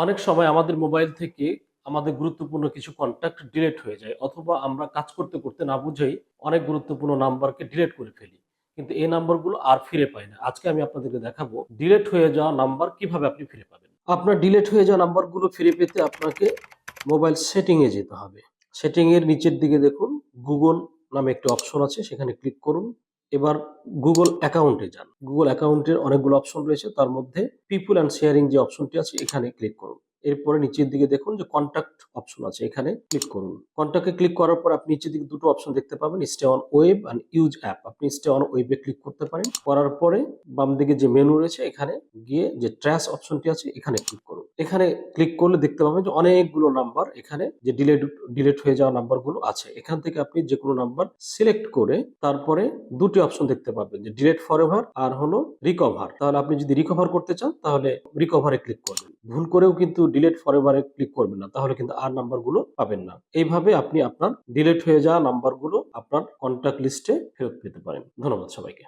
অনেক সময় আমাদের মোবাইল থেকে আমাদের গুরুত্বপূর্ণ কিছু কন্টাক্ট ডিলিট হয়ে যায়, অথবা আমরা কাজ করতে করতে না বুঝেই অনেক গুরুত্বপূর্ণ নাম্বারকে ডিলিট করে ফেলি, কিন্তু এই নাম্বারগুলো আর ফিরে পাই না। আজকে আমি আপনাদেরকে দেখাবো ডিলিট হয়ে যাওয়া নাম্বার কিভাবে আপনি ফিরে পাবেন। আপনার ডিলিট হয়ে যাওয়া নাম্বারগুলো ফিরে পেতে আপনাকে মোবাইল সেটিং এ যেতে হবে। সেটিং এর নিচের দিকে দেখুন গুগল নামে একটি অপশন আছে, সেখানে ক্লিক করুন। এবার গুগল অ্যাকাউন্টে যান। গুগল অ্যাকাউন্টের অনেকগুলো অপশন রয়েছে, তার মধ্যে পিপল অ্যান্ড শেয়ারিং যে অপশনটি আছে এখানে ক্লিক করুন। এরপরে নিচের দিকে দেখুন যে কন্টাক্ট অপশন আছে, এখানে ক্লিক করুন। কন্টাক্টে ক্লিক করার পর আপনি নিচের দিকে দুটো অপশন দেখতে পাবেন, stay on web and use app. আপনি স্টে অন ওয়েবে ক্লিক করতে পারেন। করার পরে বাম দিকে যে মেনু রয়েছে এখানে গিয়ে যে ট্র্যাশ অপশনটি আছে এখানে ক্লিক করুন। এখানে ক্লিক করলে দেখতে পাবেন যে অনেকগুলো নাম্বার এখানে যে ডিলিট হয়ে যাওয়া নাম্বারগুলো আছে। এখান থেকে আপনি যে কোনো নাম্বার সিলেক্ট করে তারপরে দুটি অপশন দেখতে পাবেন, যে ডিলিট ফরএভার আর হলো রিকভার। তাহলে আপনি যদি রিকভার করতে চান তাহলে রিকভারে ক্লিক করবেন। ভুল করেও কিন্তু ডিলিট ফরএভারে ক্লিক করবেন না, তাহলে কিন্তু আর নাম্বারগুলো পাবেন না। এইভাবে আপনি আপনার ডিলিট হয়ে যাওয়া নাম্বারগুলো আপনার কন্টাক্ট লিস্টে ফেরত পেতে পারেন। ধন্যবাদ সবাইকে।